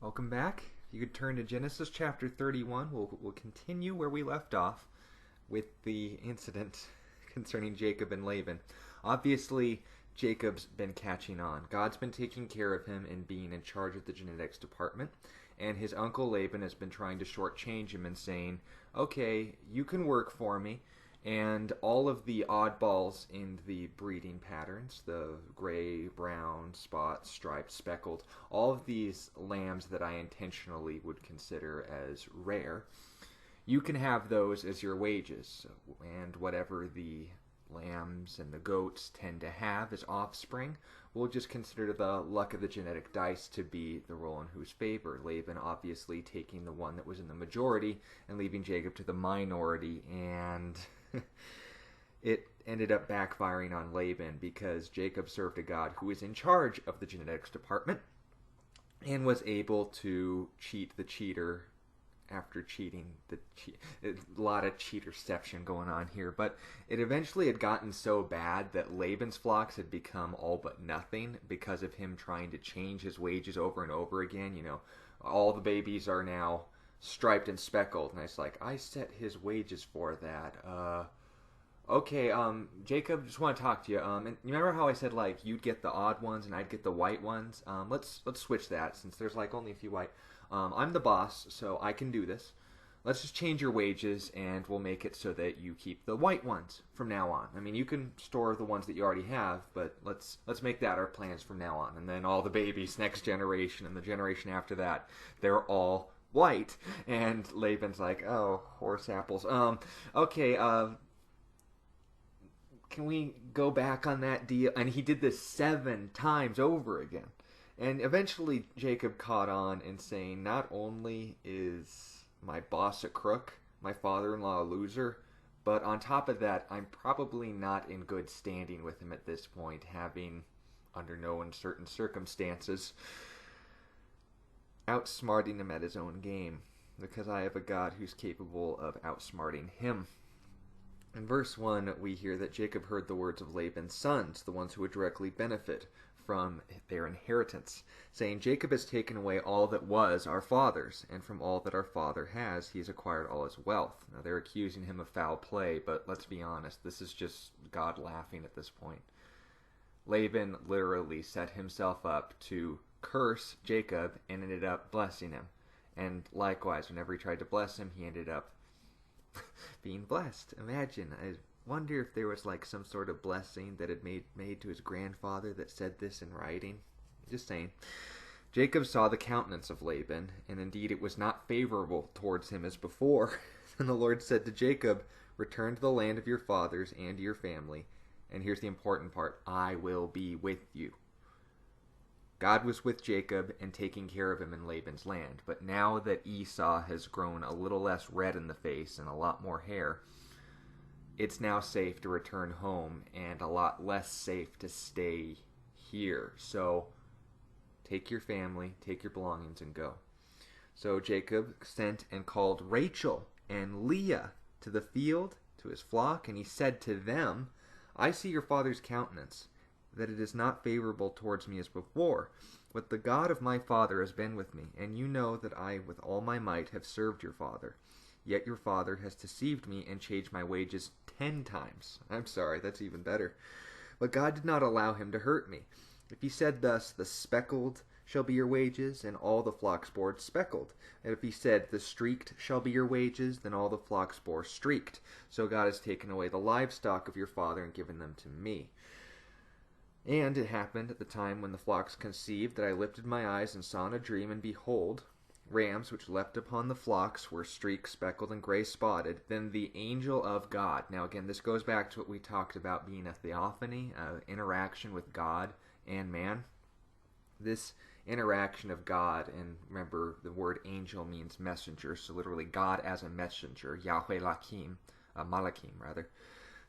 Welcome back. If you could turn to Genesis chapter 31, we'll continue where we left off with the incident concerning Jacob and Laban. Obviously, Jacob's been catching on. God's been taking care of him and being in charge of the genetics department. And his uncle Laban has been trying to shortchange him and saying, okay, you can work for me. And all of the oddballs in the breeding patterns, the gray, brown, spot, striped, speckled, all of these lambs that I intentionally would consider as rare, you can have those as your wages. And whatever the lambs and the goats tend to have as offspring, we'll just consider the luck of the genetic dice to be the role in whose favor. Laban obviously taking the one that was in the majority and leaving Jacob to the minority, and it ended up backfiring on Laban because Jacob served a God who was in charge of the genetics department and was able to cheat the cheater after cheating a lot of cheaterception going on here. But it eventually had gotten so bad that Laban's flocks had become all but nothing because of him trying to change his wages over and over again. You know, all the babies are now striped and speckled, and it's like, I set his wages for that. Okay, Jacob, just want to talk to you. And you remember how I said, like, you'd get the odd ones and I'd get the white ones? Let's switch that, since there's like only a few white. I'm the boss, so I can do this. Let's just change your wages, and we'll make it so that you keep the white ones from now on. I mean, you can store the ones that you already have, but let's make that our plans from now on. And then all the babies, next generation, and the generation after that, they're all white. And Laban's like, oh, horse apples. Okay, can we go back on that deal? And he did this 7 times over again. And eventually Jacob caught on and saying, not only is my boss a crook, my father-in-law a loser, but on top of that, I'm probably not in good standing with him at this point, having, under no uncertain circumstances, outsmarting him at his own game, because I have a God who's capable of outsmarting him. In verse 1, we hear that Jacob heard the words of Laban's sons, the ones who would directly benefit from their inheritance, saying, Jacob has taken away all that was our father's, and from all that our father has he has acquired all his wealth. Now they're accusing him of foul play, but let's be honest, this is just God laughing at this point. Laban literally set himself up to curse Jacob and ended up blessing him. And likewise, whenever he tried to bless him, he ended up being blessed. Imagine, I wonder if there was like some sort of blessing that had made to his grandfather that said this in writing. Just saying. Jacob saw the countenance of Laban, and indeed it was not favorable towards him as before. And the Lord said to Jacob, return to the land of your fathers and to your family. And here's the important part, I will be with you. God was with Jacob and taking care of him in Laban's land. But now that Esau has grown a little less red in the face and a lot more hair, it's now safe to return home and a lot less safe to stay here. So take your family, take your belongings, and go. So Jacob sent and called Rachel and Leah to the field, to his flock, and he said to them, I see your father's countenance, that it is not favorable towards me as before, but the God of my father has been with me, and you know that I with all my might have served your father. Yet your father has deceived me and changed my wages 10 times. I'm sorry, that's even better. But God did not allow him to hurt me. If he said thus, the speckled shall be your wages, and all the flocks bore speckled. And if he said, the streaked shall be your wages, then all the flocks bore streaked. So God has taken away the livestock of your father and given them to me. And it happened at the time when the flocks conceived that I lifted my eyes and saw in a dream, and behold, rams which leapt upon the flocks were streaked, speckled, and gray spotted. Then the angel of God. Now again, this goes back to what we talked about being a theophany, interaction with God and man. This interaction of God, and remember the word angel means messenger, so literally God as a messenger, Yahweh Lakim, Malakim rather,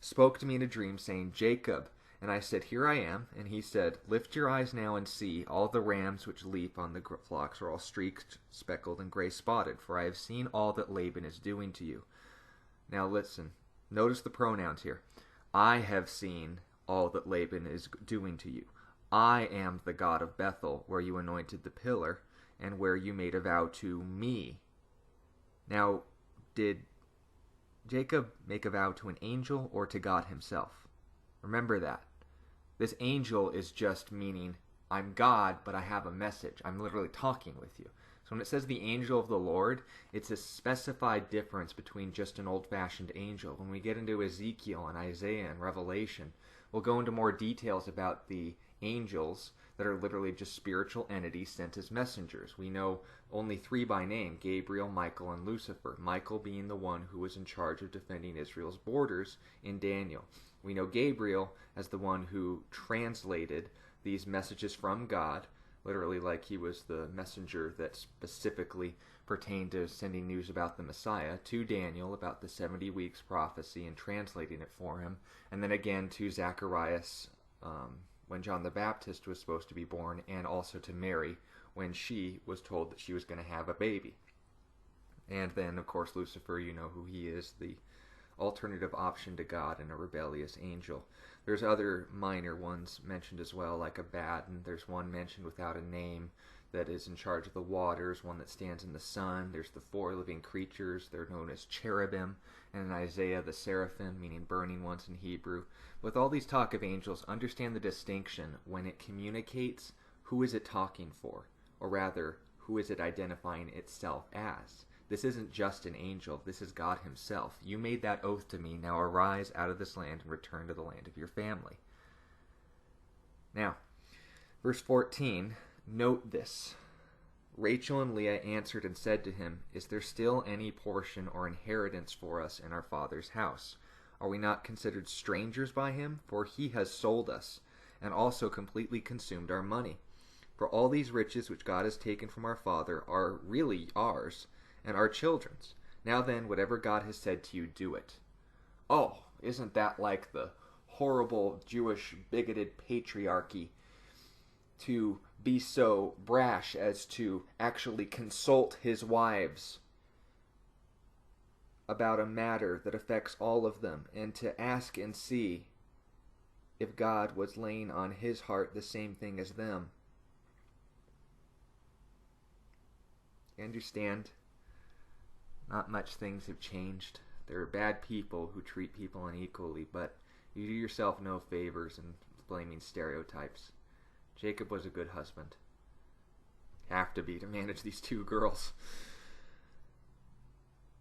spoke to me in a dream saying, Jacob. And I said, here I am. And he said, lift your eyes now and see, all the rams which leap on the flocks are all streaked, speckled, and gray spotted, for I have seen all that Laban is doing to you. Now listen, notice the pronouns here. I have seen all that Laban is doing to you. I am the God of Bethel, where you anointed the pillar, and where you made a vow to me. Now, did Jacob make a vow to an angel or to God himself? Remember that. This angel is just meaning, I'm God, but I have a message. I'm literally talking with you. So when it says the angel of the Lord, it's a specified difference between just an old-fashioned angel. When we get into Ezekiel and Isaiah and Revelation, we'll go into more details about the angels that are literally just spiritual entities sent as messengers. We know only three by name: Gabriel, Michael, and Lucifer. Michael being the one who was in charge of defending Israel's borders in Daniel. We know Gabriel as the one who translated these messages from God, literally like he was the messenger that specifically pertained to sending news about the Messiah, to Daniel about the 70 weeks prophecy and translating it for him, and then again to Zacharias when John the Baptist was supposed to be born, and also to Mary when she was told that she was going to have a baby. And then, of course, Lucifer, you know who he is, the alternative option to God and a rebellious angel. There's other minor ones mentioned as well, like Abaddon. There's one mentioned without a name that is in charge of the waters, one that stands in the sun. There's the four living creatures. They're known as cherubim. And in Isaiah, the seraphim, meaning burning ones in Hebrew. With all these talk of angels, understand the distinction when it communicates who is it talking for, or rather, who is it identifying itself as. This isn't just an angel, this is God himself. You made that oath to me, now arise out of this land and return to the land of your family. Now, verse 14, note this. Rachel and Leah answered and said to him, Is there still any portion or inheritance for us in our father's house? Are we not considered strangers by him? For he has sold us, and also completely consumed our money. For all these riches which God has taken from our father are really ours, and our children's. Now then, whatever God has said to you, do it. Oh, isn't that like the horrible Jewish bigoted patriarchy to be so brash as to actually consult his wives about a matter that affects all of them, and to ask and see if God was laying on his heart the same thing as them. You understand? Not much things have changed. There are bad people who treat people unequally, but you do yourself no favors in blaming stereotypes. Jacob was a good husband. Have to be to manage these two girls.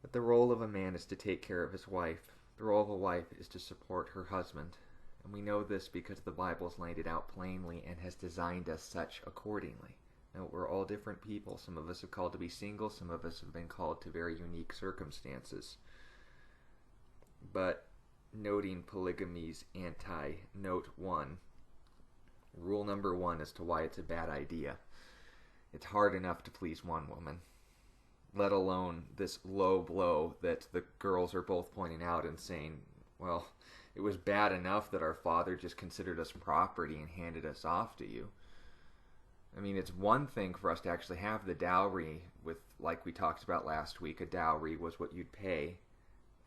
But the role of a man is to take care of his wife. The role of a wife is to support her husband. And we know this because the Bible has laid it out plainly and has designed us such accordingly. Now, we're all different people. Some of us are called to be single. Some of us have been called to very unique circumstances. But noting polygamy's anti-note 1, rule number 1 as to why it's a bad idea. It's hard enough to please one woman, let alone this low blow that the girls are both pointing out and saying, well, it was bad enough that our father just considered us property and handed us off to you. I mean, it's one thing for us to actually have the dowry with, like we talked about last week, a dowry was what you'd pay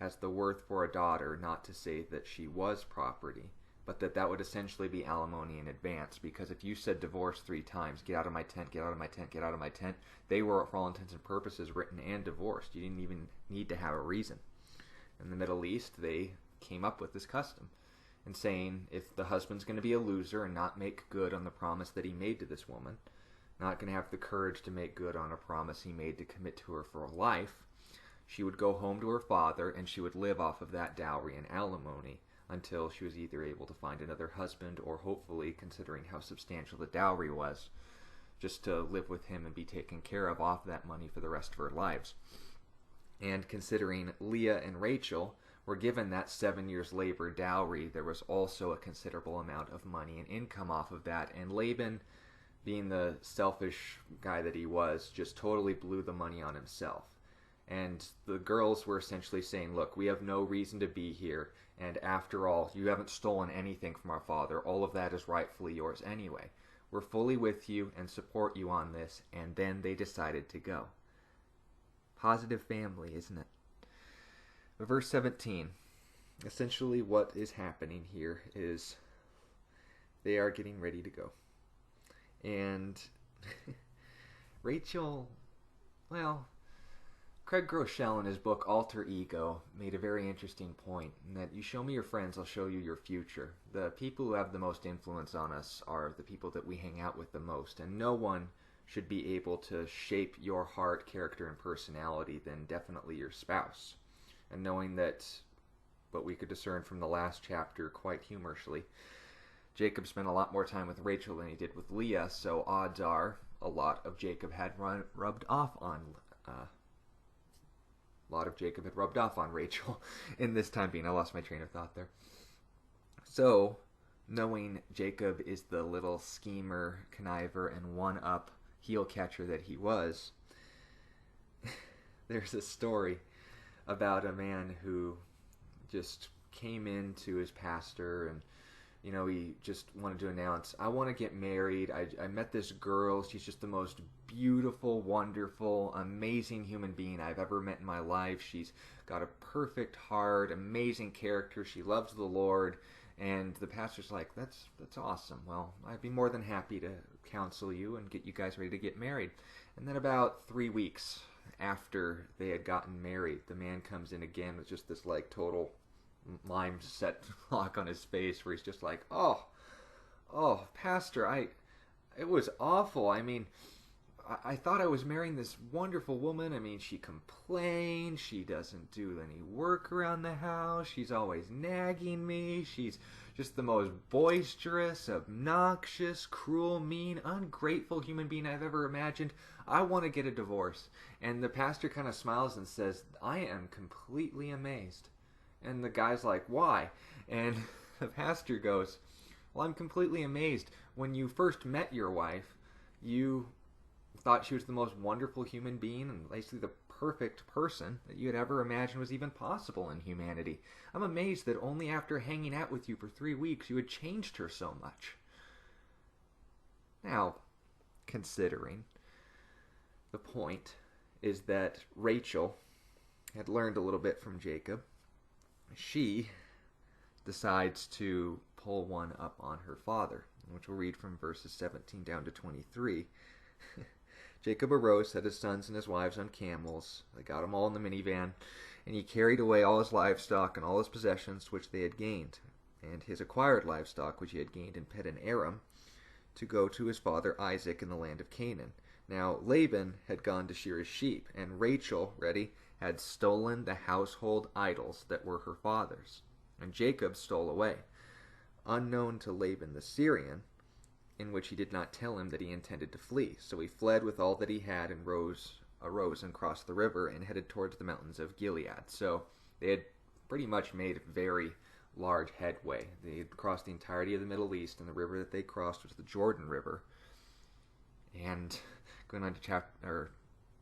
as the worth for a daughter, not to say that she was property, but that would essentially be alimony in advance, because if you said divorce 3 times, get out of my tent, get out of my tent, get out of my tent, they were, for all intents and purposes, written and divorced. You didn't even need to have a reason. In the Middle East, they came up with this custom, and saying if the husband's going to be a loser and not make good on the promise that he made to this woman, not going to have the courage to make good on a promise he made to commit to her for a life, she would go home to her father and she would live off of that dowry and alimony until she was either able to find another husband or, hopefully, considering how substantial the dowry was, just to live with him and be taken care of off that money for the rest of her lives. And considering Leah and Rachel were given that 7 years' labor dowry, there was also a considerable amount of money and income off of that. And Laban, being the selfish guy that he was, just totally blew the money on himself. And the girls were essentially saying, look, we have no reason to be here, and after all, you haven't stolen anything from our father. All of that is rightfully yours anyway. We're fully with you and support you on this. And then they decided to go. Positive family, isn't it? Verse 17, essentially what is happening here is they are getting ready to go. And Rachel, well, Craig Groeschel in his book Alter Ego made a very interesting point in that you show me your friends, I'll show you your future. The people who have the most influence on us are the people that we hang out with the most, and no one should be able to shape your heart, character, and personality than definitely your spouse. And knowing that what we could discern from the last chapter quite humorously, Jacob spent a lot more time with Rachel than he did with Leah, so odds are a lot of Jacob had rubbed off on Rachel in this time being. I lost my train of thought there. So, knowing Jacob is the little schemer, conniver, and one-up heel catcher that he was, there's a story about a man who just came into his pastor and he just wanted to announce, I want to get married. I met this girl. She's just the most beautiful, wonderful, amazing human being I've ever met in my life. She's got a perfect heart, amazing character. She loves the Lord. And the pastor's like, that's awesome. Well, I'd be more than happy to counsel you and get you guys ready to get married. And then about 3 weeks after they had gotten married, the man comes in again with just this total mindset lock on his face where he's just like, oh, pastor, it was awful. I mean, I thought I was marrying this wonderful woman. I mean, she complains. She doesn't do any work around the house. She's always nagging me. She's just the most boisterous, obnoxious, cruel, mean, ungrateful human being I've ever imagined. I want to get a divorce. And the pastor kind of smiles and says, I am completely amazed. And the guy's like, why? And the pastor goes, well, I'm completely amazed. When you first met your wife, you thought she was the most wonderful human being and basically the perfect person that you had ever imagined was even possible in humanity. I'm amazed that only after hanging out with you for 3 weeks you had changed her so much. Now, considering, the point is that Rachel had learned a little bit from Jacob. She decides to pull one up on her father, which we'll read from verses 17 down to 23. Jacob arose, set his sons and his wives on camels. They got them all in the minivan, and he carried away all his livestock and all his possessions which they had gained, and his acquired livestock which he had gained in Padan Aram, to go to his father Isaac in the land of Canaan. Now Laban had gone to shear his sheep, and Rachel, had stolen the household idols that were her father's. And Jacob stole away, unknown to Laban the Syrian, in which he did not tell him that he intended to flee. So he fled with all that he had and arose and crossed the river and headed towards the mountains of Gilead. So they had pretty much made very large headway. They had crossed the entirety of the Middle East, and the river that they crossed was the Jordan River. And going on to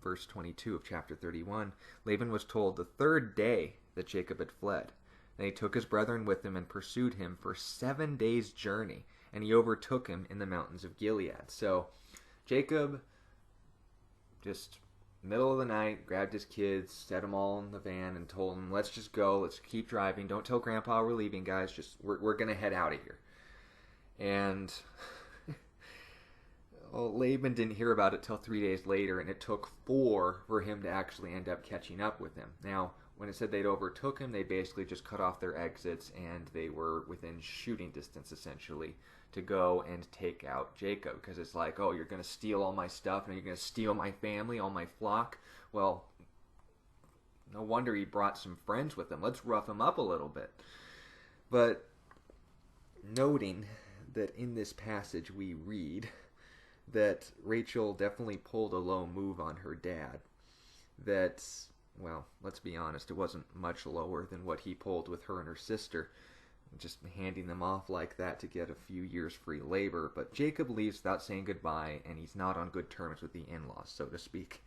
verse 22 of chapter 31, Laban was told the third day that Jacob had fled. And he took his brethren with him and pursued him for 7 days' journey, and he overtook him in the mountains of Gilead. So Jacob, just middle of the night, grabbed his kids, set them all in the van, and told them, let's just go, let's keep driving, don't tell Grandpa we're leaving, guys, we're going to head out of here. And well, Laban didn't hear about it till 3 days later, and it took 4 for him to actually end up catching up with him. Now, when it said they'd overtook him, they basically just cut off their exits, and they were within shooting distance, essentially, to go and take out Jacob. Because it's like, oh, you're going to steal all my stuff, and you're going to steal my family, all my flock? Well, no wonder he brought some friends with him. Let's rough him up a little bit. But noting that in this passage we read that Rachel definitely pulled a low move on her dad. That, well, let's be honest, it wasn't much lower than what he pulled with her and her sister, just handing them off like that to get a few years free labor. But Jacob leaves without saying goodbye, and he's not on good terms with the in-laws, so to speak.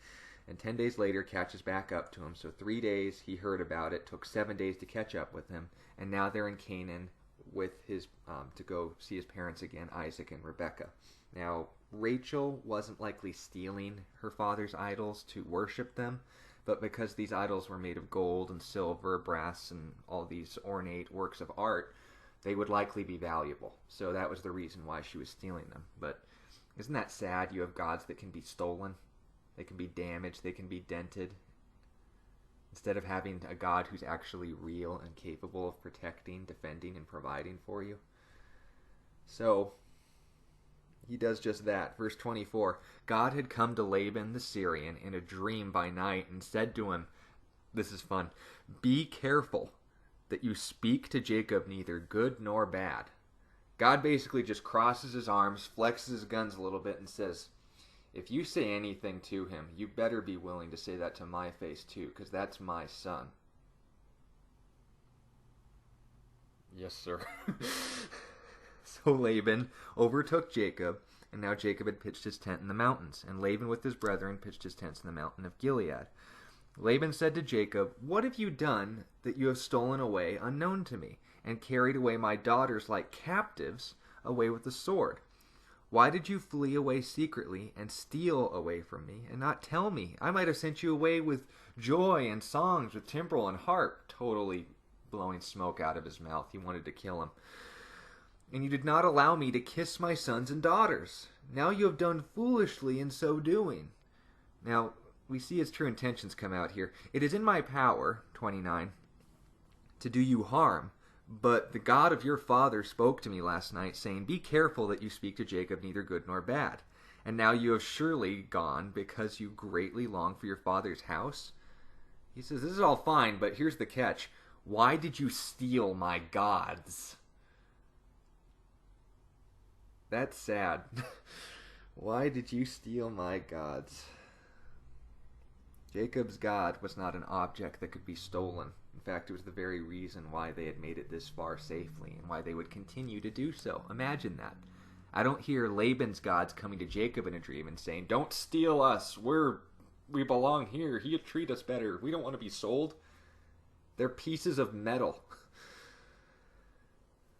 And 10 days later catches back up to him. So 3 days he heard about it, took 7 days to catch up with him, and now they're in Canaan with his to go see his parents again, Isaac and Rebekah. Now, Rachel wasn't likely stealing her father's idols to worship them, but because these idols were made of gold and silver, brass, and all these ornate works of art, they would likely be valuable. So that was the reason why she was stealing them. But isn't that sad? You have gods that can be stolen. They can be damaged. They can be dented. Instead of having a God who's actually real and capable of protecting, defending, and providing for you. So, he does just that. Verse 24, God had come to Laban the Syrian in a dream by night and said to him, this is fun, be careful that you speak to Jacob neither good nor bad. God basically just crosses his arms, flexes his guns a little bit, and says, if you say anything to him, you better be willing to say that to my face too, because that's my son. Yes, sir. So Laban overtook Jacob, and now Jacob had pitched his tent in the mountains, and Laban with his brethren pitched his tents in the mountain of Gilead. Laban said to Jacob, what have you done that you have stolen away unknown to me, and carried away my daughters like captives away with the sword? Why did you flee away secretly and steal away from me and not tell me? I might have sent you away with joy and songs, with timbrel and harp. Totally blowing smoke out of his mouth. He wanted to kill him. And you did not allow me to kiss my sons and daughters. Now you have done foolishly in so doing. Now, we see his true intentions come out here. It is in my power, 29, to do you harm. But the God of your father spoke to me last night, saying, be careful that you speak to Jacob neither good nor bad. And now you have surely gone because you greatly long for your father's house. He says, this is all fine, but here's the catch. Why did you steal my gods? That's sad. Why did you steal my gods? Jacob's God was not an object that could be stolen. In fact, it was the very reason why they had made it this far safely and why they would continue to do so. Imagine that. I don't hear Laban's gods coming to Jacob in a dream and saying, don't steal us. We belong here. He'll treat us better. We don't want to be sold. They're pieces of metal.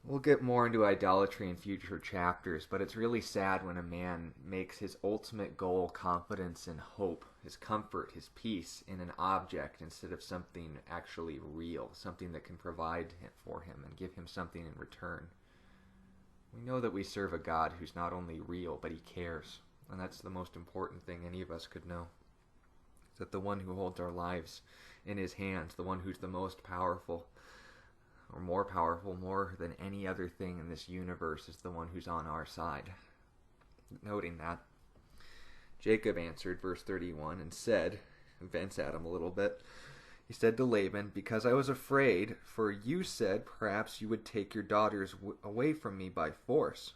We'll get more into idolatry in future chapters, but it's really sad when a man makes his ultimate goal, confidence, and hope, his comfort, his peace, in an object instead of something actually real, something that can provide for him and give him something in return. We know that we serve a God who's not only real, but he cares, and that's the most important thing any of us could know. That the one who holds our lives in his hands, the one who's the most powerful, or more powerful, more than any other thing in this universe, is the one who's on our side. Noting that, Jacob answered, verse 31, and said, vents at him a little bit, he said to Laban, because I was afraid, for you said perhaps you would take your daughters away from me by force.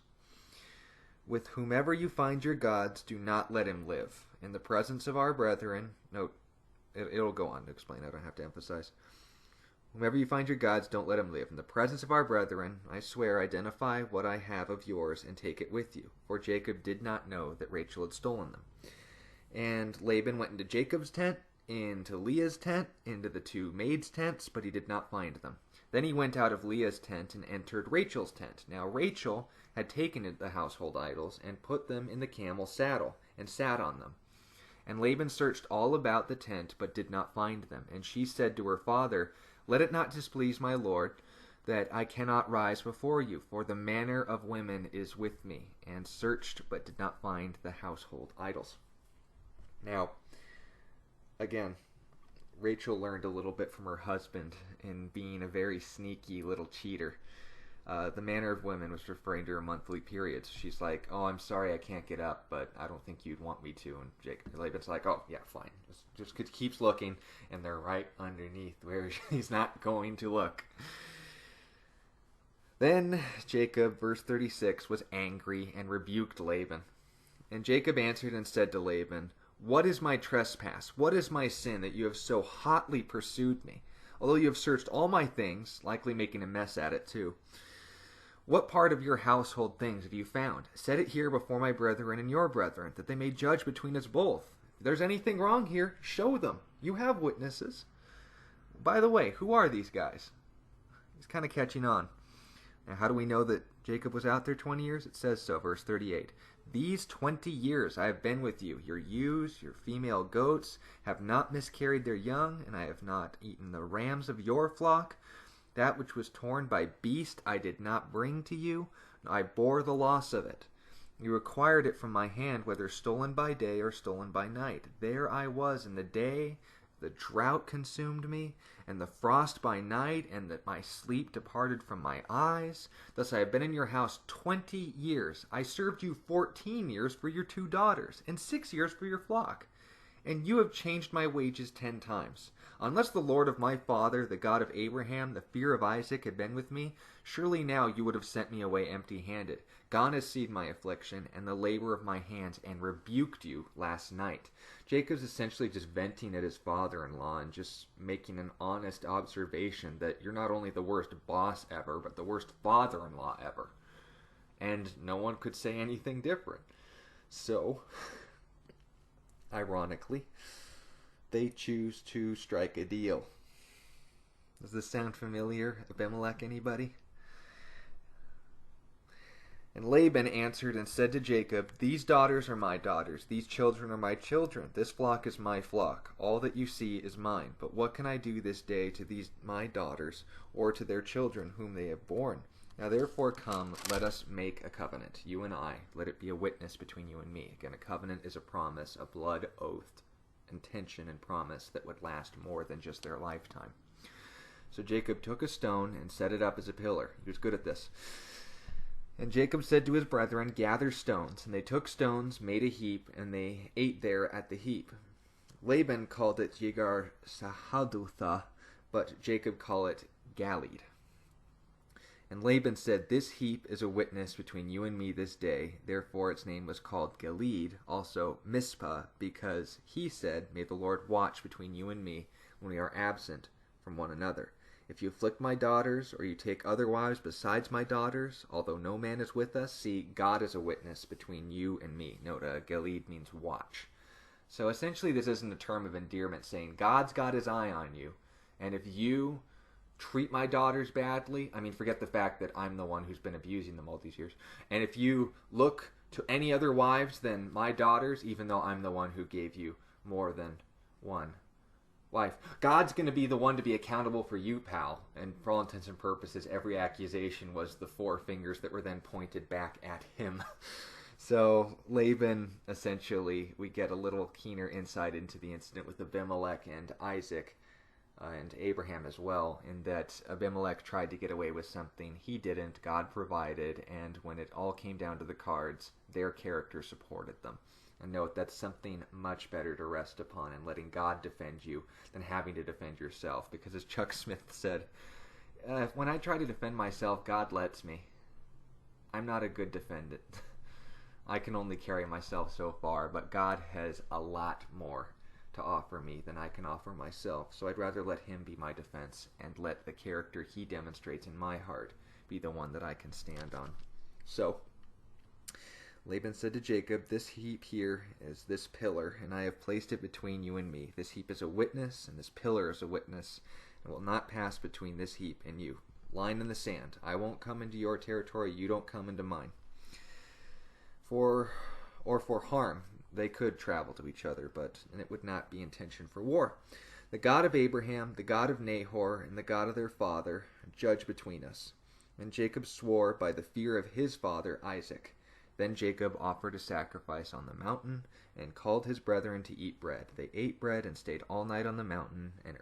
With whomever you find your gods, do not let him live. In the presence of our brethren, note, it'll go on to explain, I don't have to emphasize. Whomever you find your gods, don't let him live. In the presence of our brethren, I swear, identify what I have of yours and take it with you. For Jacob did not know that Rachel had stolen them. And Laban went into Jacob's tent, into Leah's tent, into the two maids' tents, but he did not find them. Then he went out of Leah's tent and entered Rachel's tent. Now Rachel had taken the household idols and put them in the camel's saddle and sat on them. And Laban searched all about the tent, but did not find them. And she said to her father, let it not displease my lord, that I cannot rise before you, for the manner of women is with me, and searched, but did not find the household idols. Now, again, Rachel learned a little bit from her husband in being a very sneaky little cheater. The manner of women was referring to her monthly periods. She's like, oh, I'm sorry I can't get up, but I don't think you'd want me to. And Laban's like, oh, yeah, fine. Just keeps looking, and they're right underneath where he's not going to look. Then Jacob, verse 36, was angry and rebuked Laban. And Jacob answered and said to Laban, what is my trespass? What is my sin that you have so hotly pursued me? Although you have searched all my things, likely making a mess at it too. What part of your household things have you found? Set it here before my brethren and your brethren, that they may judge between us both. If there's anything wrong here, show them. You have witnesses. By the way, who are these guys? He's kind of catching on. Now, how do we know that Jacob was out there 20 years? It says so, verse 38. These 20 years I have been with you. Your ewes, your female goats have not miscarried their young, and I have not eaten the rams of your flock. That which was torn by beast I did not bring to you. I bore the loss of it. You acquired it from my hand, whether stolen by day or stolen by night. There I was in the day, the drought consumed me, and the frost by night, and that my sleep departed from my eyes. Thus I have been in your house 20 years. I served you 14 years for your 2 daughters, and 6 years for your flock. And you have changed my wages 10 times. Unless the Lord of my father, the God of Abraham, the fear of Isaac had been with me, surely now you would have sent me away empty-handed. God has seen my affliction and the labor of my hands, and rebuked you last night. Jacob's essentially just venting at his father-in-law and just making an honest observation that you're not only the worst boss ever, but the worst father-in-law ever. And no one could say anything different. So, ironically, they choose to strike a deal. Does this sound familiar, Abimelech, anybody? And Laban answered and said to Jacob, These daughters are my daughters, these children are my children, this flock is my flock, all that you see is mine. But what can I do this day to these my daughters, or to their children whom they have borne? Now therefore come, let us make a covenant, you and I, let it be a witness between you and me. Again, a covenant is a promise, a blood oath, intention and promise that would last more than just their lifetime. So Jacob took a stone and set it up as a pillar. He was good at this. And Jacob said to his brethren, Gather stones. And they took stones, made a heap, and they ate there at the heap. Laban called it Yegar Sahadutha, but Jacob called it Galeed. And Laban said, This heap is a witness between you and me this day. Therefore its name was called Galeed, also Mizpah, because he said, May the Lord watch between you and me when we are absent from one another. If you afflict my daughters, or you take other wives besides my daughters, although no man is with us, see, God is a witness between you and me. Note, Galeed means watch. So essentially this isn't a term of endearment saying, God's got his eye on you, and if you treat my daughters badly, I mean, forget the fact that I'm the one who's been abusing them all these years, and if you look to any other wives than my daughters, even though I'm the one who gave you more than one wife, God's going to be the one to be accountable for you, pal. And for all intents and purposes, every accusation was the 4 fingers that were then pointed back at him. So Laban, essentially, we get a little keener insight into the incident with Abimelech and Isaac, and Abraham as well, in that Abimelech tried to get away with something. He didn't. God provided, and when it all came down to the cards, their character supported them. And note, that's something much better to rest upon, and letting God defend you than having to defend yourself. Because as Chuck Smith said, when I try to defend myself, God lets me. I'm not a good defendant. I can only carry myself so far, but God has a lot more to offer me than I can offer myself. So I'd rather let him be my defense, and let the character he demonstrates in my heart be the one that I can stand on. So Laban said to Jacob, This heap here is this pillar, and I have placed it between you and me. This heap is a witness, and this pillar is a witness, and will not pass between this heap and you. Line in the sand. I won't come into your territory, you don't come into mine. For harm, they could travel to each other, and it would not be intention for war. The God of Abraham, the God of Nahor, and the God of their father, judge between us. And Jacob swore by the fear of his father Isaac. Then Jacob offered a sacrifice on the mountain, and called his brethren to eat bread. They ate bread and stayed all night on the mountain, and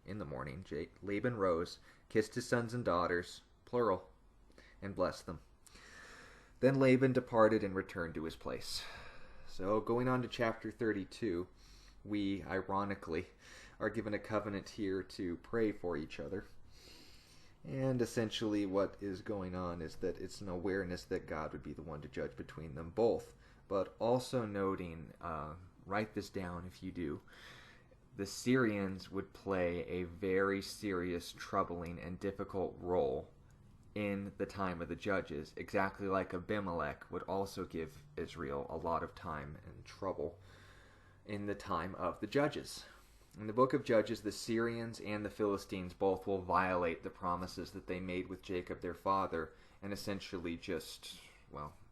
in the morning, Laban rose, kissed his sons and daughters, plural, and blessed them. Then Laban departed and returned to his place. So going on to chapter 32, we, ironically, are given a covenant here to pray for each other. And essentially what is going on is that it's an awareness that God would be the one to judge between them both. But also noting, write this down if you do, the Syrians would play a very serious, troubling, and difficult role in the time of the judges, exactly like Abimelech would also give Israel a lot of time and trouble in the time of the judges. In the book of Judges, the Syrians and the Philistines both will violate the promises that they made with Jacob their father, and essentially just,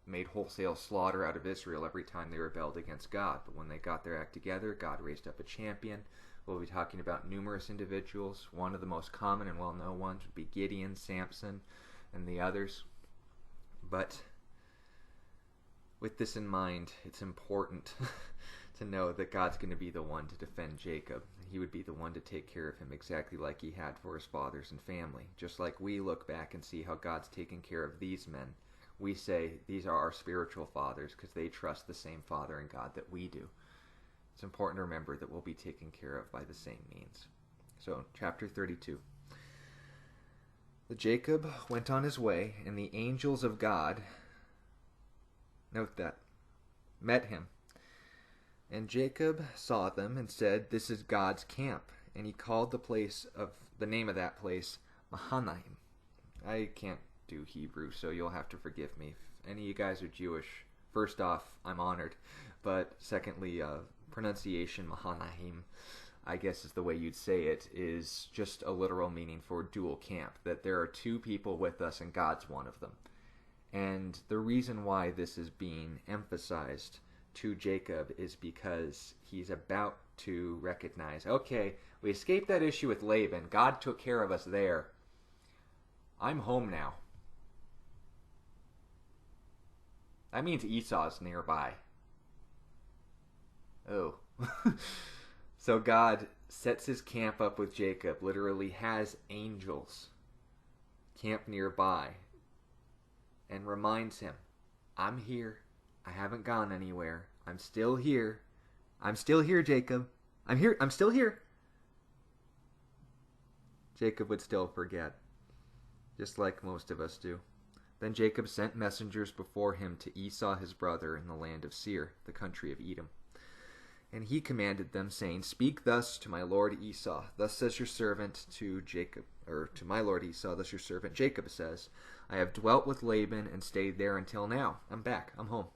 made wholesale slaughter out of Israel every time they rebelled against God. But when they got their act together, God raised up a champion. We'll be talking about numerous individuals. One of the most common and well-known ones would be Gideon, Samson, and the others. But with this in mind, it's important to know that God's going to be the one to defend Jacob. He would be the one to take care of him exactly like he had for his fathers and family. Just like we look back and see how God's taken care of these men, we say these are our spiritual fathers because they trust the same Father in God that we do. It's important to remember that we'll be taken care of by the same means. So, chapter 32. Jacob went on his way, and the angels of God, note that, met him. And Jacob saw them and said, "This is God's camp." And he called the name of that place Mahanaim. I can't do Hebrew, so you'll have to forgive me. If any of you guys are Jewish, first off, I'm honored. But secondly, pronunciation Mahanaim, I guess is the way you'd say it, is just a literal meaning for dual camp, that there are two people with us and God's one of them. And the reason why this is being emphasized to Jacob is because he's about to recognize, okay, we escaped that issue with Laban. God took care of us there. I'm home now. That means Esau's nearby. Oh. So God sets his camp up with Jacob, literally has angels camp nearby, and reminds him, I'm here. I haven't gone anywhere. I'm still here. I'm still here, Jacob. I'm here. I'm still here. Jacob would still forget, just like most of us do. Then Jacob sent messengers before him to Esau his brother in the land of Seir, the country of Edom. And he commanded them, saying, "Speak thus to my lord Esau. Thus says your servant to Jacob, or to my lord Esau, thus your servant Jacob says, I have dwelt with Laban and stayed there until now. I'm back. I'm home.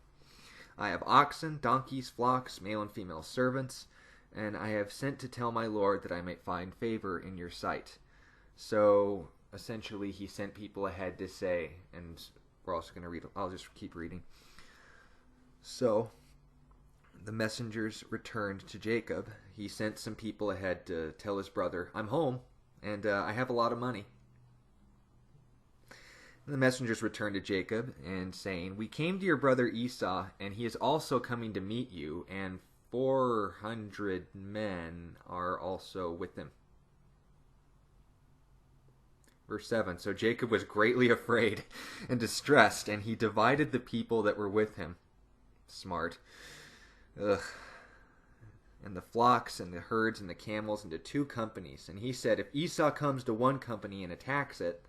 I have oxen, donkeys, flocks, male and female servants, and I have sent to tell my lord that I might find favor in your sight." So, essentially, he sent people ahead to say, and we're also going to read, I'll just keep reading. So, the messengers returned to Jacob. He sent some people ahead to tell his brother, I'm home, and I have a lot of money. And the messengers returned to Jacob, and saying, "We came to your brother Esau, and he is also coming to meet you, and 400 men are also with him." Verse 7, So Jacob was greatly afraid and distressed, and he divided the people that were with him. Smart. Ugh. And the flocks and the herds and the camels into two companies. And he said, if Esau comes to one company and attacks it,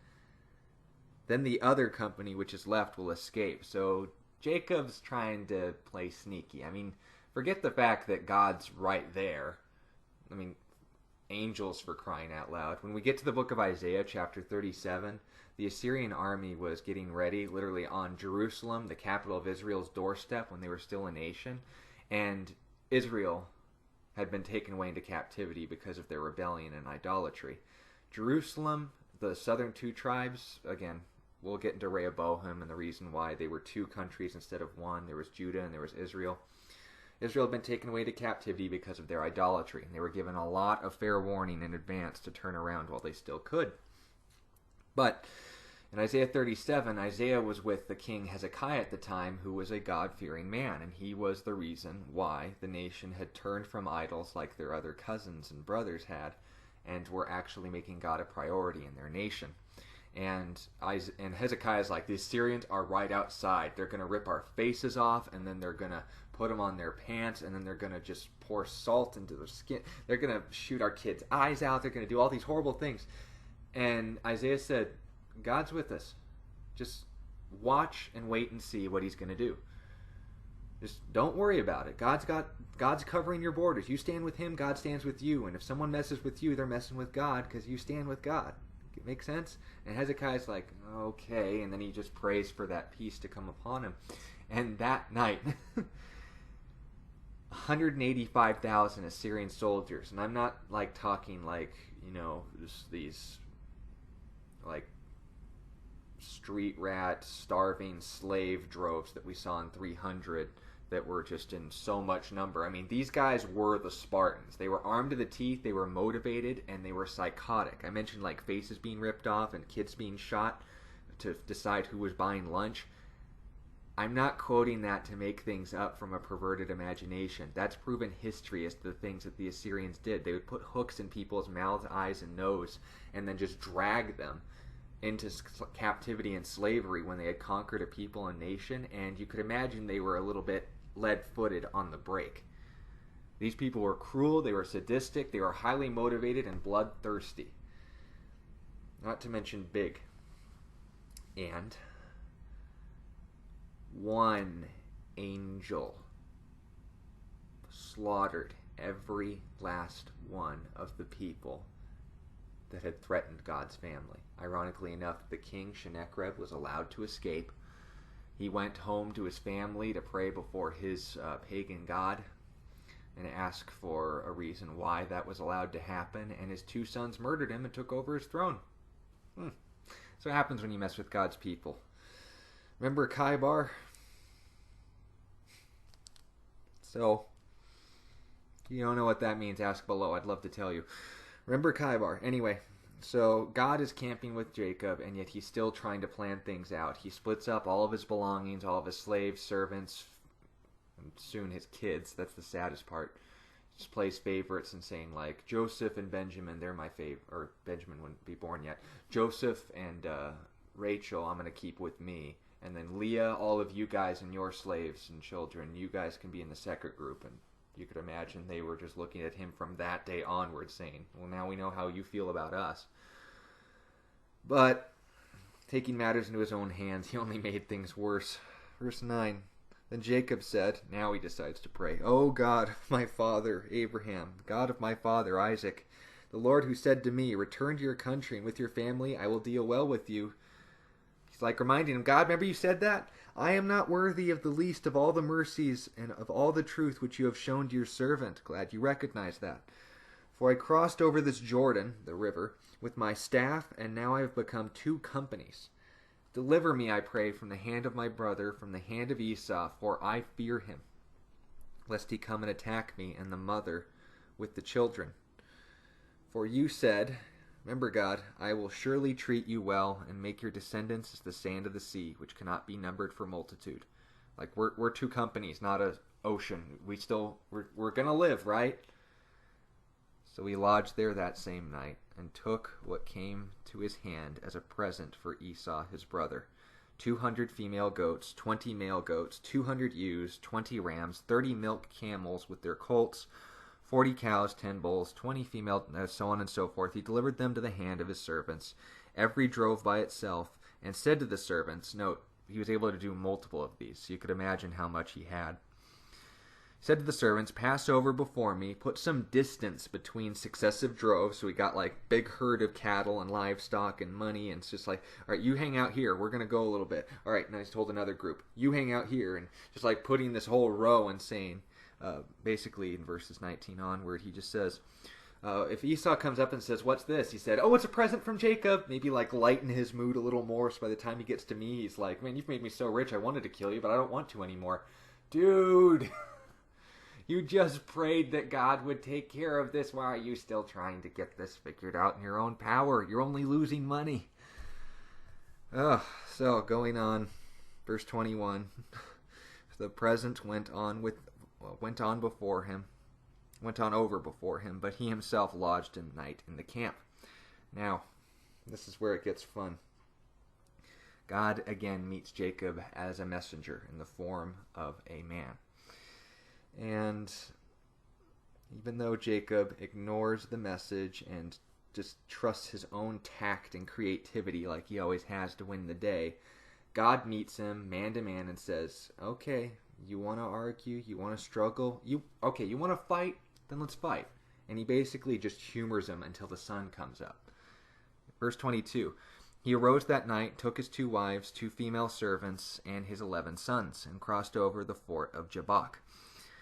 then the other company which is left will escape. So Jacob's trying to play sneaky. I mean, forget the fact that God's right there. I mean, angels, for crying out loud. When we get to the book of Isaiah, chapter 37, the Assyrian army was getting ready, literally on Jerusalem, the capital of Israel's doorstep, when they were still a nation. And Israel had been taken away into captivity because of their rebellion and idolatry. Jerusalem, the southern two tribes, again, we'll get into Rehoboam and the reason why they were two countries instead of one. There was Judah and there was Israel. Israel had been taken away to captivity because of their idolatry, and they were given a lot of fair warning in advance to turn around while they still could. But in Isaiah 37, Isaiah was with the king Hezekiah at the time, who was a God-fearing man, and he was the reason why the nation had turned from idols like their other cousins and brothers had, and were actually making God a priority in their nation. And Hezekiah's like, the Assyrians are right outside. They're going to rip our faces off, and then they're going to put them on their pants, and then they're going to just pour salt into their skin. They're going to shoot our kids' eyes out. They're going to do all these horrible things. And Isaiah said, God's with us. Just watch and wait and see what he's going to do. Just don't worry about it. God's covering your borders. You stand with him, God stands with you. And if someone messes with you, they're messing with God because you stand with God. It makes sense? And Hezekiah's like, okay. And then he just prays for that peace to come upon him. And that night, 185,000 Assyrian soldiers. And I'm not like talking like, just these like street rat, starving slave droves that we saw in 300 that were just in so much number. I mean, these guys were the Spartans. They were armed to the teeth, they were motivated, and they were psychotic. I mentioned like faces being ripped off and kids being shot to decide who was buying lunch. I'm not quoting that to make things up from a perverted imagination. That's proven history as the things that the Assyrians did. They would put hooks in people's mouths, eyes, and nose, and then just drag them into captivity and slavery when they had conquered a people and nation. And you could imagine they were a little bit lead-footed on the break. These people were cruel, they were sadistic, they were highly motivated and bloodthirsty. Not to mention big. And one angel slaughtered every last one of the people that had threatened God's family. Ironically enough, the king, Sennacherib, was allowed to escape. He went home to his family to pray before his pagan god and ask for a reason why that was allowed to happen, and his 2 sons murdered him and took over his throne. So it happens when you mess with God's people. Remember Kaibar? So, if you don't know what that means, ask below. I'd love to tell you. Remember Kaibar. Anyway, so God is camping with Jacob, and yet he's still trying to plan things out. He splits up all of his belongings, all of his slaves, servants, and soon his kids. That's the saddest part. Just plays favorites and saying, like, Joseph and Benjamin, they're my favorite. Or Benjamin wouldn't be born yet. Joseph and Rachel, I'm going to keep with me. And then Leah, all of you guys and your slaves and children, you guys can be in the second group. And you could imagine they were just looking at him from that day onward saying, well, now we know how you feel about us. But taking matters into his own hands, he only made things worse. Verse 9. Then Jacob said, now he decides to pray, O God of my father Abraham, God of my father Isaac, the Lord who said to me, return to your country, and with your family I will deal well with you. He's like reminding him, God, remember you said that? I am not worthy of the least of all the mercies and of all the truth which you have shown to your servant. Glad you recognize that. For I crossed over this Jordan, the river, with my staff, and now I have become 2 companies. Deliver me, I pray, from the hand of my brother, from the hand of Esau, for I fear him, lest he come and attack me and the mother with the children. For you said, remember God, I will surely treat you well and make your descendants as the sand of the sea, which cannot be numbered for multitude. Like we're 2 companies, not an ocean. We're gonna live, right? So he lodged there that same night, and took what came to his hand as a present for Esau his brother, 200 female goats, 20 male goats, 200 ewes, 20 rams, 30 milk camels with their colts, 40 cows, 10 bulls, 20 female, so on and so forth. He delivered them to the hand of his servants, every drove by itself, and said to the servants, note, he was able to do multiple of these, so you could imagine how much he had. Said to the servants, pass over before me, put some distance between successive droves. So we got like big herd of cattle and livestock and money, and it's just like, all right, you hang out here, we're going to go a little bit. All right, and I told another group, you hang out here, and just like putting this whole row and saying, basically in verses 19 onward, he just says, if Esau comes up and says, what's this? He said, oh, it's a present from Jacob. Maybe like lighten his mood a little more, so by the time he gets to me, he's like, man, you've made me so rich, I wanted to kill you, but I don't want to anymore. Dude, you just prayed that God would take care of this. Why are you still trying to get this figured out in your own power? You're only losing money. So going on, verse 21. The present went on over before him, but he himself lodged in night in the camp. Now, this is where it gets fun. God again meets Jacob as a messenger in the form of a man. And even though Jacob ignores the message and just trusts his own tact and creativity like he always has to win the day, God meets him man to man and says, okay, you want to argue, you want to struggle, you want to fight, then let's fight. And he basically just humors him until the sun comes up. Verse 22, he arose that night, took his 2 wives, 2 female servants, and his 11 sons, and crossed over the fort of Jabbok.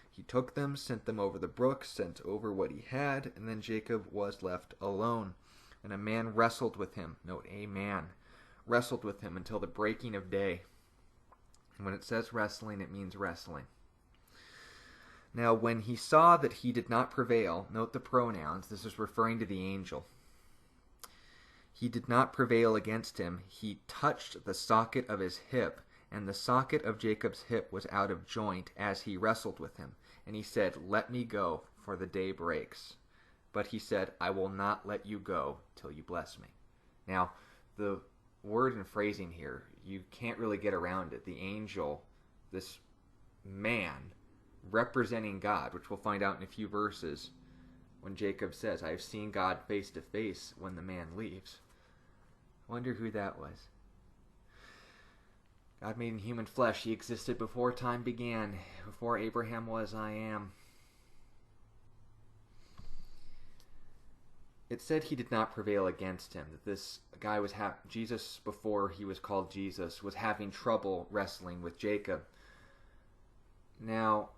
He took them, sent them over the brook, sent over what he had, and then Jacob was left alone. And a man wrestled with him. Note, a man wrestled with him until the breaking of day. And when it says wrestling, it means wrestling. Now, when he saw that he did not prevail, note the pronouns, this is referring to the angel. He did not prevail against him. He touched the socket of his hip, and the socket of Jacob's hip was out of joint as he wrestled with him. And he said, "Let me go, for the day breaks." But he said, "I will not let you go till you bless me." Now, the word and phrasing here, you can't really get around it. The angel, this man, representing God, which we'll find out in a few verses, when Jacob says, "I have seen God face to face when the man leaves." I wonder who that was. God made in human flesh. He existed before time began. Before Abraham was, I am. It said he did not prevail against him. That this guy was Jesus, before he was called Jesus, was having trouble wrestling with Jacob. Now,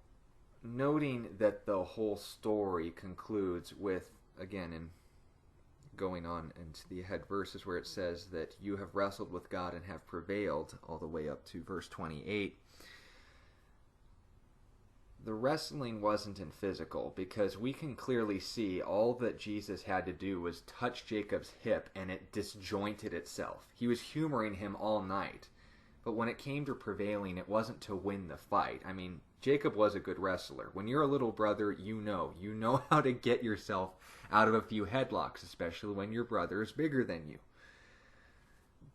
noting that the whole story concludes with, again, in going on into the ahead verses where it says that you have wrestled with God and have prevailed, all the way up to verse 28. The wrestling wasn't in physical, because we can clearly see all that Jesus had to do was touch Jacob's hip and it disjointed itself. He was humoring him all night. But when it came to prevailing, it wasn't to win the fight. I mean, Jacob was a good wrestler. When you're a little brother, you know how to get yourself out of a few headlocks, especially when your brother is bigger than you.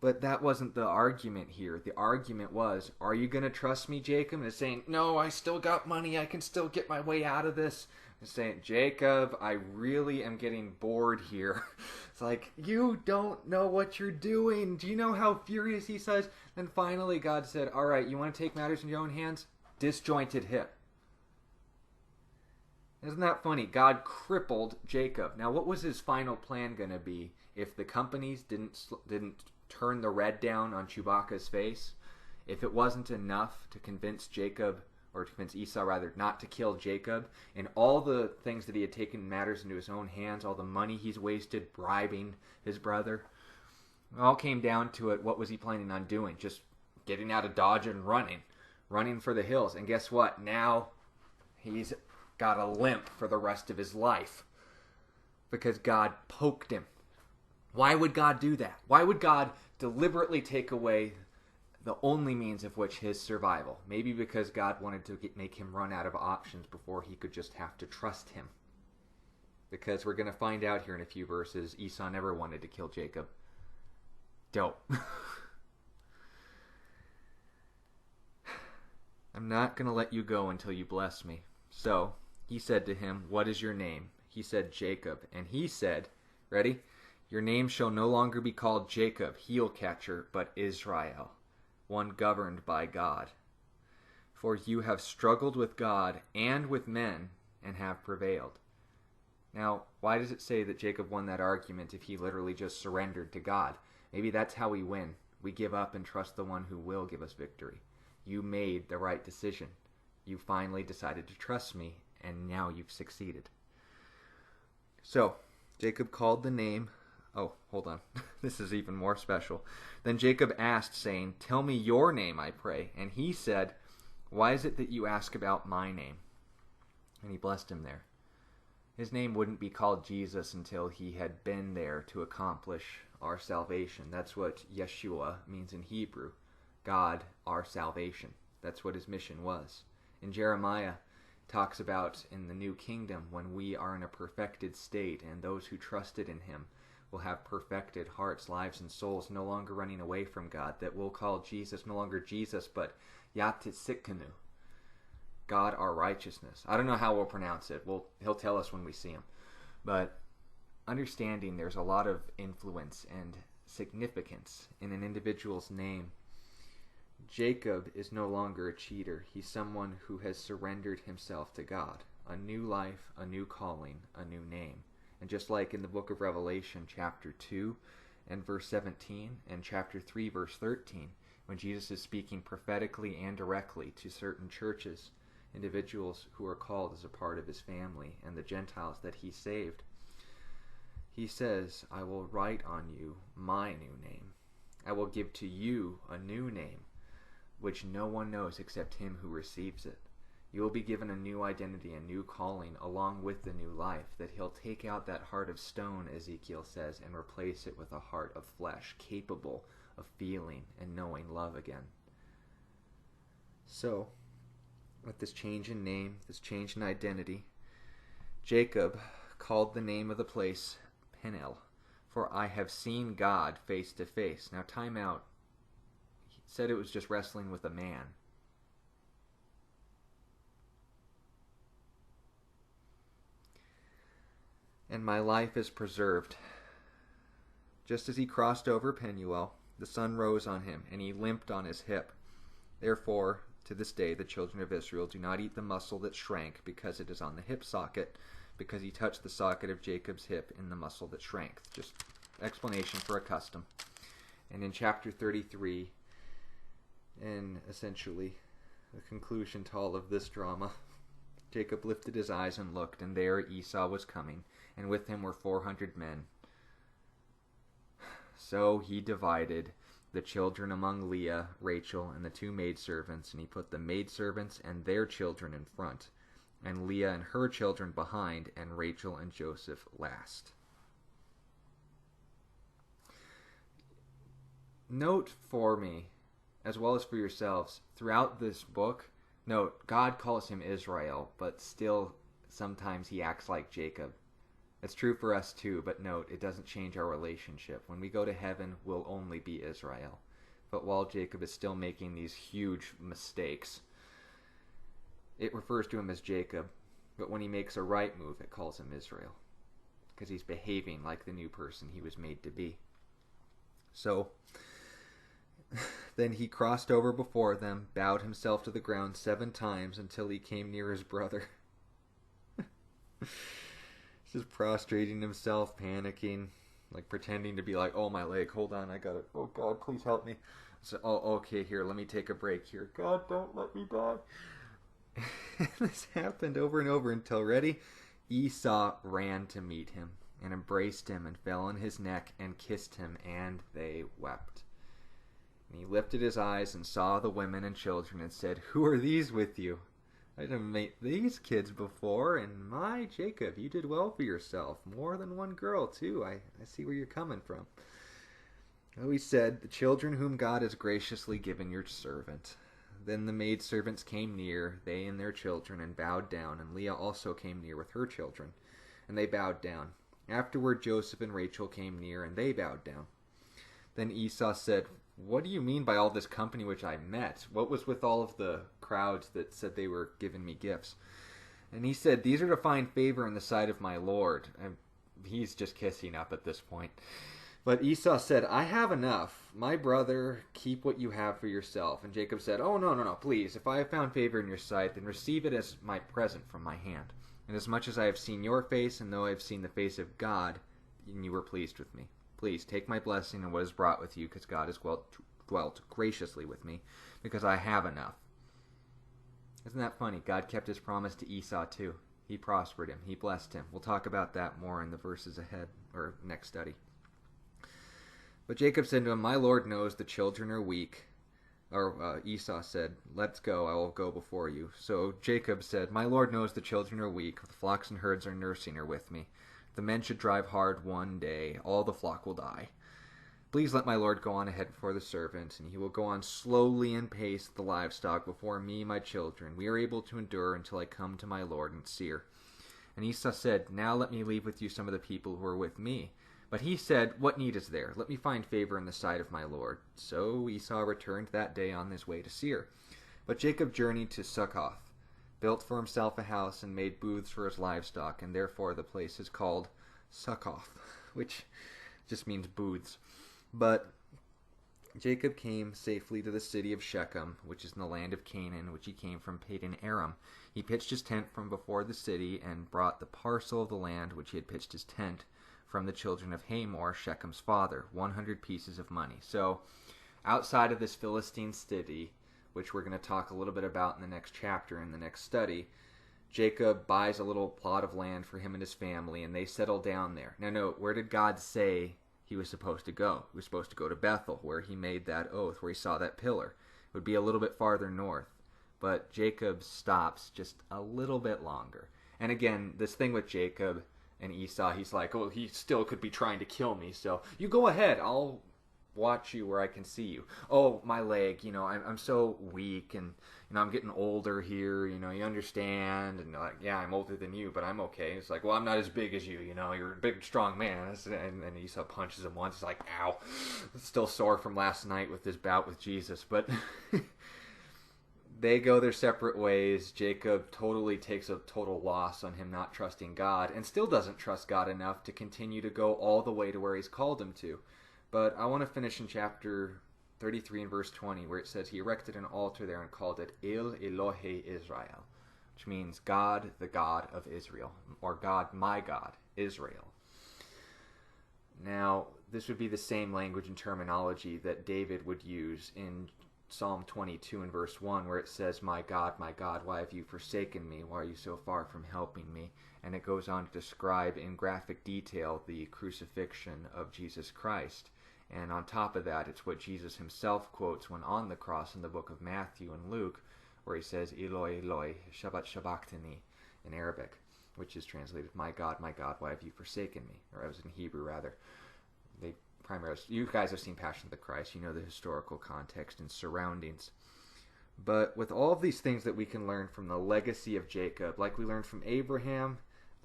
But that wasn't the argument here. The argument was, are you going to trust me, Jacob? And it's saying, no, I still got money. I can still get my way out of this. It's saying, Jacob, I really am getting bored here. It's like, you don't know what you're doing. Do you know how furious he says? Then finally God said, all right, you want to take matters in your own hands? Disjointed hip. Isn't that funny? God crippled Jacob. Now, what was his final plan going to be if the companies didn't turn the red down on Chewbacca's face? If it wasn't enough to convince Jacob, or to convince Esau rather, not to kill Jacob, and all the things that he had taken matters into his own hands, all the money he's wasted bribing his brother, it all came down to it. What was he planning on doing? Just getting out of Dodge and running for the hills. And guess what? Now he's got a limp for the rest of his life because God poked him. Why would God do that? Why would God deliberately take away the only means of which his survival? Maybe because God wanted to make him run out of options before he could just have to trust him. Because we're going to find out here in a few verses, Esau never wanted to kill Jacob. Dope. I'm not going to let you go until you bless me. So he said to him, what is your name? He said, Jacob. And he said, ready? Your name shall no longer be called Jacob, heel catcher, but Israel, one governed by God. For you have struggled with God and with men and have prevailed. Now, why does it say that Jacob won that argument if he literally just surrendered to God? Maybe that's how we win. We give up and trust the one who will give us victory. You made the right decision. You finally decided to trust me, and now you've succeeded. So, Jacob called the name... Oh, hold on. This is even more special. Then Jacob asked, saying, tell me your name, I pray. And he said, why is it that you ask about my name? And he blessed him there. His name wouldn't be called Jesus until he had been there to accomplish our salvation. That's what Yeshua means in Hebrew. God, our salvation. That's what his mission was. In Jeremiah, talks about in the new kingdom when we are in a perfected state and those who trusted in him will have perfected hearts, lives, and souls, no longer running away from God, that we'll call Jesus no longer Jesus, but Yatisikanu, God our righteousness. I don't know how we'll pronounce it. He'll tell us when we see him. But understanding there's a lot of influence and significance in an individual's name. Jacob is no longer a cheater. He's someone who has surrendered himself to God. A new life, a new calling, a new name. And just like in the book of Revelation, chapter 2 and verse 17, and chapter 3, verse 13, when Jesus is speaking prophetically and directly to certain churches, individuals who are called as a part of his family, and the Gentiles that he saved, he says, I will write on you my new name. I will give to you a new name, which no one knows except him who receives it. You will be given a new identity, a new calling, along with the new life, that he'll take out that heart of stone, Ezekiel says, and replace it with a heart of flesh, capable of feeling and knowing love again. So, with this change in name, this change in identity, Jacob called the name of the place Peniel, for I have seen God face to face. Now, time out. He said it was just wrestling with a man. And my life is preserved. Just as he crossed over Penuel, the sun rose on him, and he limped on his hip. Therefore, to this day, the children of Israel do not eat the muscle that shrank, because it is on the hip socket, because he touched the socket of Jacob's hip in the muscle that shrank. Just explanation for a custom. And in chapter 33, and essentially the conclusion to all of this drama, Jacob lifted his eyes and looked, and there Esau was coming, and with him were 400 men. So he divided the children among Leah, Rachel, and the two maidservants, and he put the maidservants and their children in front, and Leah and her children behind, and Rachel and Joseph last. Note for me, as well as for yourselves, throughout this book, note, God calls him Israel, but still sometimes he acts like Jacob. It's true for us too, but note, it doesn't change our relationship. When we go to heaven, we'll only be Israel. But while Jacob is still making these huge mistakes, it refers to him as Jacob. But when he makes a right move, it calls him Israel, because he's behaving like the new person he was made to be. So, then he crossed over before them, bowed himself to the ground 7 times until he came near his brother. Just prostrating himself, panicking, like pretending to be like, oh, my leg, hold on, I got it. Oh, God, please help me. So, oh, okay, here, let me take a break here. God, don't let me die. This happened over and over until, ready? Esau ran to meet him and embraced him and fell on his neck and kissed him, and they wept. And he lifted his eyes and saw the women and children and said, who are these with you? I didn't meet these kids before, and my Jacob, you did well for yourself. More than one girl, too. I see where you're coming from. Oh, he said, the children whom God has graciously given your servant. Then the maidservants came near, they and their children, and bowed down, and Leah also came near with her children, and they bowed down. Afterward Joseph and Rachel came near, and they bowed down. Then Esau said, what do you mean by all this company which I met? What was with all of the crowds that said they were giving me gifts? And he said, these are to find favor in the sight of my Lord. And he's just kissing up at this point. But Esau said, I have enough. My brother, keep what you have for yourself. And Jacob said, oh, no, please. If I have found favor in your sight, then receive it as my present from my hand. And as much as I have seen your face, and though I have seen the face of God, and you were pleased with me. Please take my blessing and what is brought with you, because God has dwelt graciously with me, because I have enough. Isn't that funny? God kept his promise to Esau too. He prospered him. He blessed him. We'll talk about that more in the verses ahead, or next study. But Jacob said to him, my Lord knows the children are weak. Or Esau said, let's go, I will go before you. So Jacob said, my Lord knows the children are weak. The flocks and herds are nursing her with me. The men should drive hard one day. All the flock will die. Please let my Lord go on ahead before the servant, and he will go on slowly and pace the livestock before me, my children. We are able to endure until I come to my Lord and Seir. And Esau said, now let me leave with you some of the people who are with me. But he said, what need is there? Let me find favor in the sight of my Lord. So Esau returned that day on his way to Seir. But Jacob journeyed to Succoth, built for himself a house, and made booths for his livestock, and therefore the place is called Succoth, which just means booths. But Jacob came safely to the city of Shechem, which is in the land of Canaan, which he came from Padan Aram. He pitched his tent from before the city, and brought the parcel of the land which he had pitched his tent from the children of Hamor, Shechem's father, 100 pieces of money. So outside of this Philistine city, which we're going to talk a little bit about in the next chapter, in the next study, Jacob buys a little plot of land for him and his family, and they settle down there. Now note, where did God say he was supposed to go? He was supposed to go to Bethel, where he made that oath, where he saw that pillar. It would be a little bit farther north. But Jacob stops just a little bit longer. And again, this thing with Jacob and Esau, he's like, oh, he still could be trying to kill me, so you go ahead, I'll watch you where I can see you. Oh, my leg, I'm so weak, and I'm getting older here. You understand, and like, yeah, I'm older than you, but I'm okay. It's like, well, I'm not as big as you. You're a big, strong man. And Esau punches him once. He's like, ow, still sore from last night with this bout with Jesus, but. They go their separate ways. Jacob totally takes a total loss on him not trusting God, and still doesn't trust God enough to continue to go all the way to where he's called him to. But I want to finish in chapter 33 and verse 20, where it says, he erected an altar there and called it El Elohe Israel, which means God, the God of Israel, or God, my God, Israel. Now, this would be the same language and terminology that David would use in Psalm 22 and verse 1, where it says, my God, why have you forsaken me? Why are you so far from helping me? And it goes on to describe in graphic detail the crucifixion of Jesus Christ. And on top of that, it's what Jesus himself quotes when on the cross in the book of Matthew and Luke, where he says, Eloi, Eloi, Shabbat Shabachthani, in Arabic, which is translated, my God, why have you forsaken me? Or I was in Hebrew, rather. You guys have seen Passion of the Christ. You know the historical context and surroundings. But with all of these things that we can learn from the legacy of Jacob, like we learned from Abraham,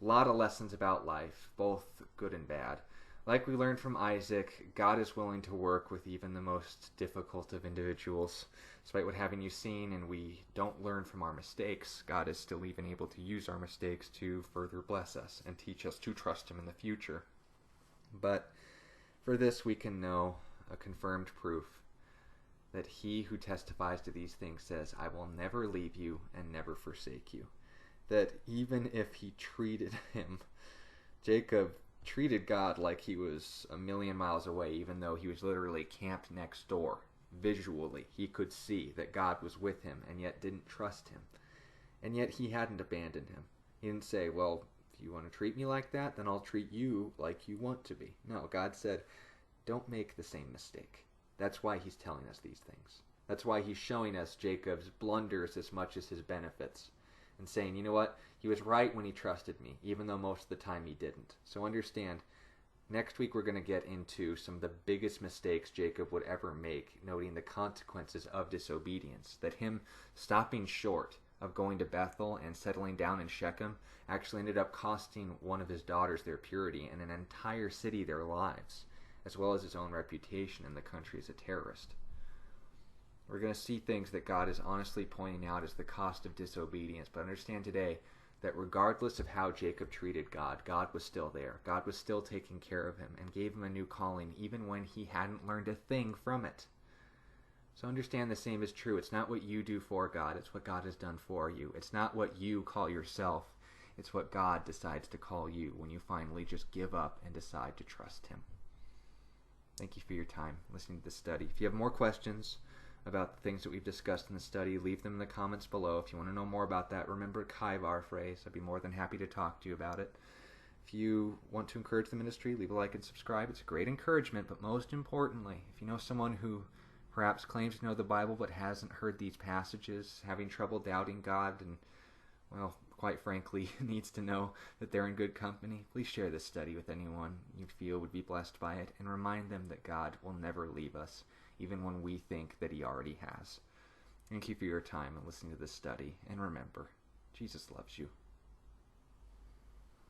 a lot of lessons about life, both good and bad. Like we learned from Isaac, God is willing to work with even the most difficult of individuals. Despite what having you seen and we don't learn from our mistakes, God is still even able to use our mistakes to further bless us and teach us to trust him in the future. But for this we can know a confirmed proof that he who testifies to these things says, I will never leave you and never forsake you. That even if he treated him, Jacob treated God like he was a million miles away, even though he was literally camped next door. Visually, he could see that God was with him and yet didn't trust him. And yet he hadn't abandoned him. He didn't say, well, if you want to treat me like that, then I'll treat you like you want to be. No, God said, don't make the same mistake. That's why he's telling us these things. That's why he's showing us Jacob's blunders as much as his benefits. And saying, you know what? He was right when he trusted me, even though most of the time he didn't. So understand, next week we're going to get into some of the biggest mistakes Jacob would ever make, noting the consequences of disobedience. That him stopping short of going to Bethel and settling down in Shechem actually ended up costing one of his daughters their purity and an entire city their lives, as well as his own reputation in the country as a terrorist. We're going to see things that God is honestly pointing out as the cost of disobedience, but understand today that regardless of how Jacob treated God, God was still there. God was still taking care of him and gave him a new calling even when he hadn't learned a thing from it. So understand the same is true. It's not what you do for God, it's what God has done for you. It's not what you call yourself, it's what God decides to call you when you finally just give up and decide to trust him. Thank you for your time listening to this study. If you have more questions about the things that we've discussed in the study, leave them in the comments below. If you want to know more about that, remember Kaivar phrase. I'd be more than happy to talk to you about it. If you want to encourage the ministry, leave a like and subscribe. It's a great encouragement, but most importantly, if you know someone who perhaps claims to know the Bible but hasn't heard these passages, having trouble doubting God, and, well, quite frankly, needs to know that they're in good company, please share this study with anyone you feel would be blessed by it, and remind them that God will never leave us, even when we think that he already has. Thank you for your time and listening to this study, and remember, Jesus loves you.